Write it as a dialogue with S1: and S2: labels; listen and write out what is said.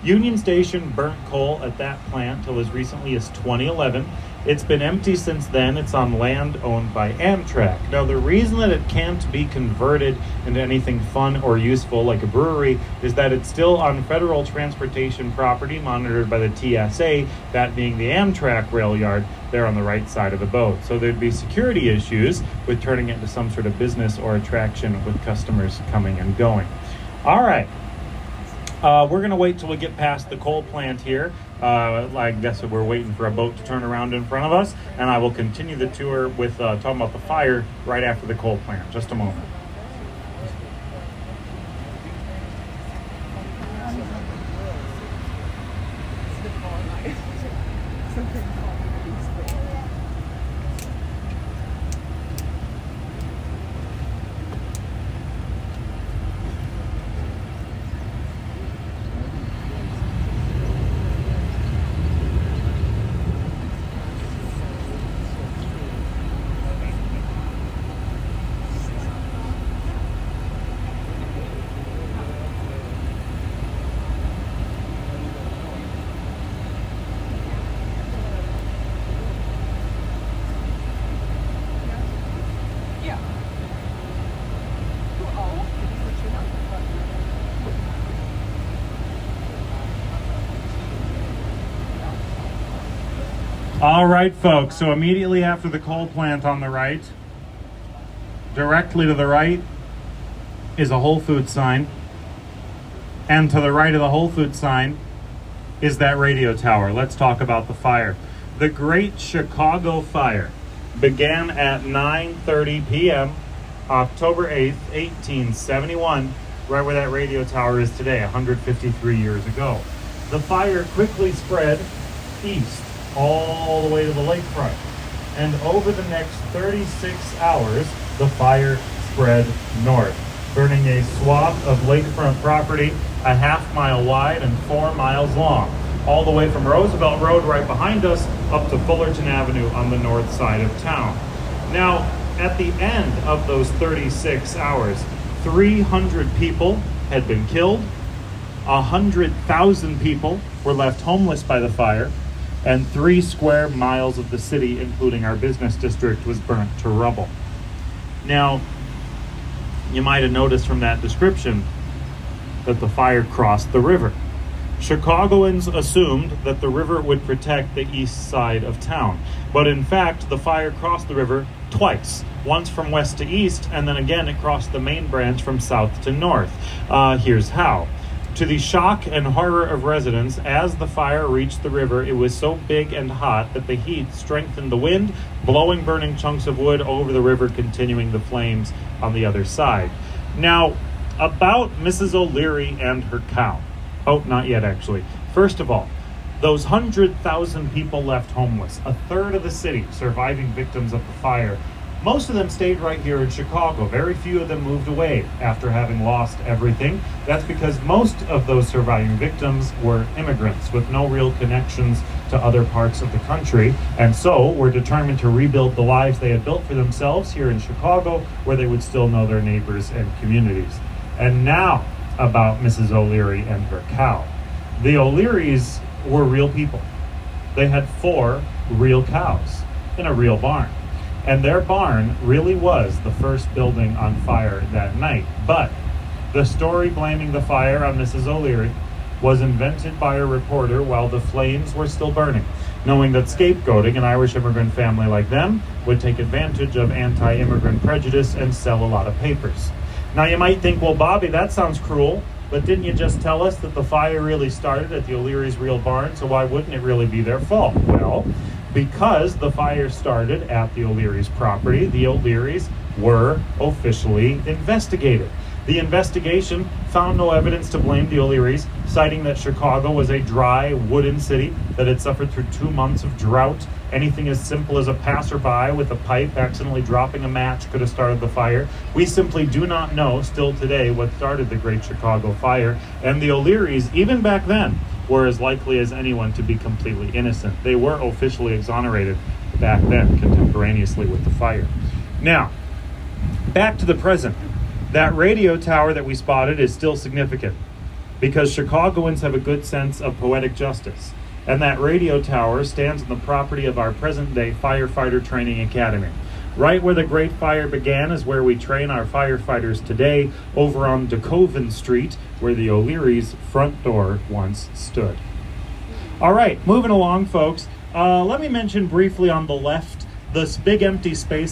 S1: Union Station burnt coal at that plant till as recently as 2011. It's been empty since then. It's on land owned by Amtrak. Now, the reason that it can't be converted into anything fun or useful like a brewery is that it's still on federal transportation property monitored by the TSA, that being the Amtrak rail yard there on the right side of the boat. So there'd be security issues with turning it into some sort of business or attraction with customers coming and going. All right. We're going to wait till we get past the coal plant here. I guess we're waiting for a boat to turn around in front of us, and I will continue the tour with talking about the fire right after the coal plant. Just a moment. All right, folks, so immediately after the coal plant on the right, directly to the right is a Whole Foods sign, and to the right of the Whole Foods sign is that radio tower. Let's talk about the fire. The Great Chicago Fire began at 9:30 p.m. October 8th, 1871, right where that radio tower is today, 153 years ago. The fire quickly spread east all the way to the lakefront. And over the next 36 hours, the fire spread north, burning a swath of lakefront property a half-mile wide and 4 miles long, all the way from Roosevelt Road right behind us up to Fullerton Avenue on the north side of town. Now, at the end of those 36 hours, 300 people had been killed, 100,000 people were left homeless by the fire, and 3 square miles of the city, including our business district, was burnt to rubble. Now, you might have noticed from that description that the fire crossed the river. Chicagoans assumed that the river would protect the east side of town, but in fact, the fire crossed the river twice. Once from west to east, and then again it crossed the main branch from south to north. Here's how. To the shock and horror of residents, as the fire reached the river, it was so big and hot that the heat strengthened the wind, blowing burning chunks of wood over the river, continuing the flames on the other side. Now, about Mrs. O'Leary and her cow. Oh, not yet, actually. First of all, those 100,000 people left homeless, a third of the city surviving victims of the fire. Most of them stayed right here in Chicago. Very few of them moved away after having lost everything. That's because most of those surviving victims were immigrants with no real connections to other parts of the country, and so were determined to rebuild the lives they had built for themselves here in Chicago, where they would still know their neighbors and communities. And now about Mrs. O'Leary and her cow. The O'Learys were real people. They had 4 real cows in a real barn. And their barn really was the first building on fire that night. But the story blaming the fire on Mrs. O'Leary was invented by a reporter while the flames were still burning, knowing that scapegoating an Irish immigrant family like them would take advantage of anti-immigrant prejudice and sell a lot of papers. Now you might think, well, Bobby, that sounds cruel, but didn't you just tell us that the fire really started at the O'Leary's real barn, so why wouldn't it really be their fault? Well, because the fire started at the O'Leary's property, the O'Leary's were officially investigated. The investigation found no evidence to blame the O'Leary's, citing that Chicago was a dry, wooden city that had suffered through 2 months of drought. Anything as simple as a passerby with a pipe accidentally dropping a match could have started the fire. We simply do not know, still today, what started the Great Chicago Fire, and the O'Leary's, even back then, were as likely as anyone to be completely innocent. They were officially exonerated back then, contemporaneously with the fire. Now, back to the present. That radio tower that we spotted is still significant. because Chicagoans have a good sense of poetic justice. And that radio tower stands on the property of our present-day firefighter training academy. Right where the Great Fire began is where we train our firefighters today, over on DeKoven Street, where the O'Leary's front door once stood. All right, moving along, folks. Let me mention briefly on the left this big empty space